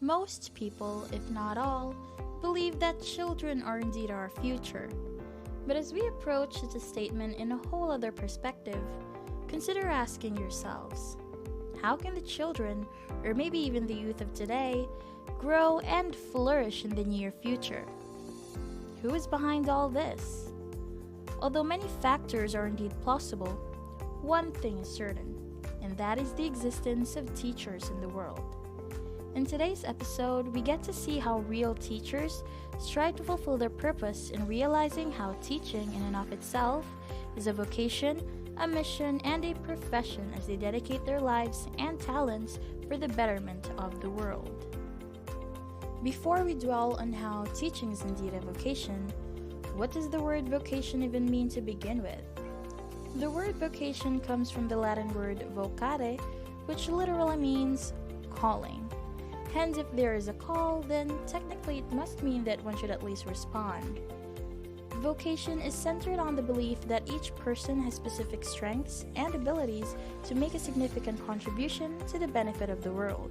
Most people, if not all, believe that children are indeed our future. But as we approach the statement in a whole other perspective, consider asking yourselves, how can the children, or maybe even the youth of today, grow and flourish in the near future? Who is behind all this? Although many factors are indeed plausible, one thing is certain, and that is the existence of teachers in the world. In today's episode, we get to see how real teachers strive to fulfill their purpose in realizing how teaching in and of itself is a vocation, a mission, and a profession as they dedicate their lives and talents for the betterment of the world. Before we dwell on how teaching is indeed a vocation, what does the word vocation even mean to begin with? The word vocation comes from the Latin word vocare, which literally means calling. Hence, if there is a call, then technically it must mean that one should at least respond. Vocation is centered on the belief that each person has specific strengths and abilities to make a significant contribution to the benefit of the world.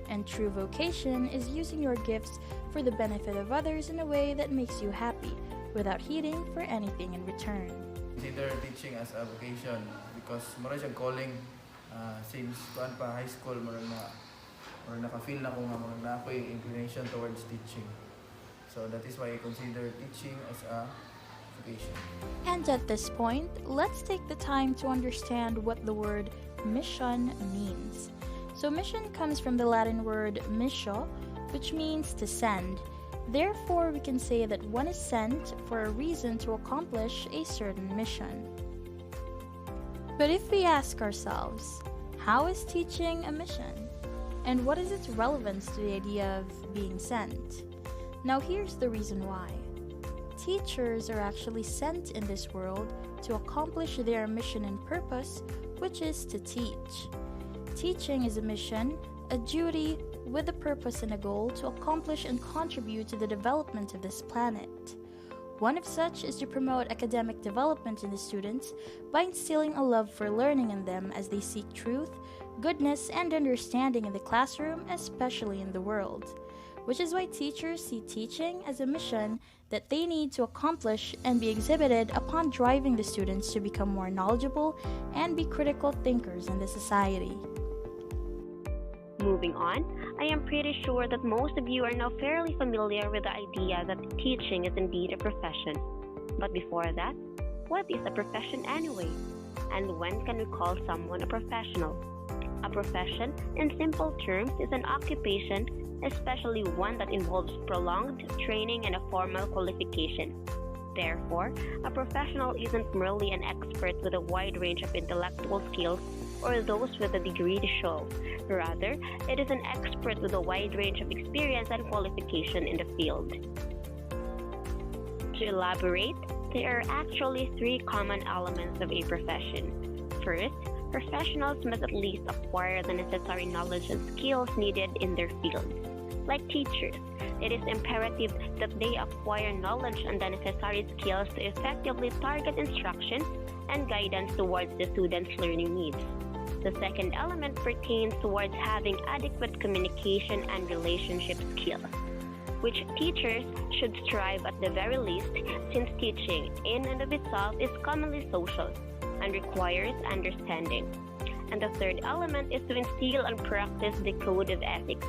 And true vocation is using your gifts for the benefit of others in a way that makes you happy, without heeding for anything in return. Consider teaching as a vocation because mura siyang calling since kuan pa high school or naka-feel na ko nga na ako yung inclination towards teaching. So that is why I consider teaching as a vocation. And at this point, let's take the time to understand what the word mission means. So mission comes from the Latin word missio, which means to send. Therefore, we can say that one is sent for a reason to accomplish a certain mission. But if we ask ourselves, how is teaching a mission? And what is its relevance to the idea of being sent? Now here's the reason why. Teachers are actually sent in this world to accomplish their mission and purpose, which is to teach. Teaching is a mission, a duty, with a purpose and a goal to accomplish and contribute to the development of this planet. One of such is to promote academic development in the students by instilling a love for learning in them as they seek truth, goodness, and understanding in the classroom, especially in the world. Which is why teachers see teaching as a mission that they need to accomplish and be exhibited upon driving the students to become more knowledgeable and be critical thinkers in the society. Moving on, I am pretty sure that most of you are now fairly familiar with the idea that teaching is indeed a profession. But before that, what is a profession anyway? And when can we call someone a professional? A profession, in simple terms, is an occupation, especially one that involves prolonged training and a formal qualification. Therefore, a professional isn't merely an expert with a wide range of intellectual skills or those with a degree to show. Rather, it is an expert with a wide range of experience and qualification in the field. To elaborate, there are actually three common elements of a profession. First, professionals must at least acquire the necessary knowledge and skills needed in their field. Like teachers, it is imperative that they acquire knowledge and the necessary skills to effectively target instruction and guidance towards the students' learning needs. The second element pertains towards having adequate communication and relationship skills, which teachers should strive at the very least, since teaching in and of itself is commonly social and requires understanding. And the third element is to instill and practice the code of ethics.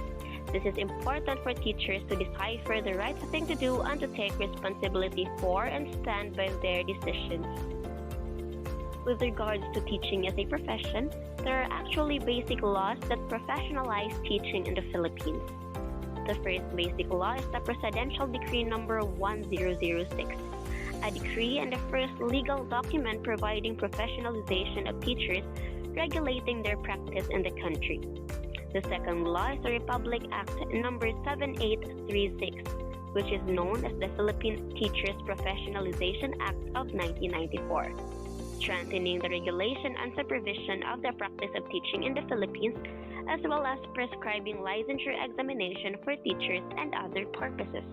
This is important for teachers to decipher the right thing to do and to take responsibility for and stand by their decisions. With regards to teaching as a profession, there are actually basic laws that professionalize teaching in the Philippines. The first basic law is the Presidential Decree number 1006, a decree and the first legal document providing professionalization of teachers, regulating their practice in the country. The second law is the Republic Act number 7836, which is known as the Philippine Teachers Professionalization Act of 1994, strengthening the regulation and supervision of the practice of teaching in the Philippines, as well as prescribing licensure examination for teachers and other purposes.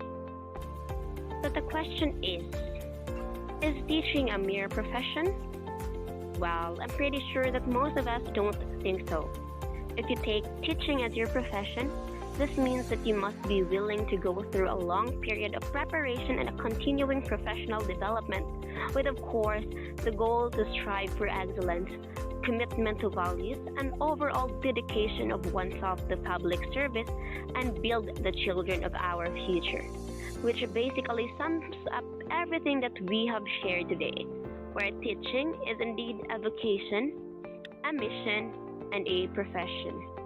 So the question is teaching a mere profession? Well, I'm pretty sure that most of us don't think so. If you take teaching as your profession, This means that you must be willing to go through a long period of preparation and a continuing professional development, with, of course, the goal to strive for excellence, commitment to values, and overall dedication of oneself to public service and build the children of our future, which basically sums up everything that we have shared today, where teaching is indeed a vocation, a mission, and a profession.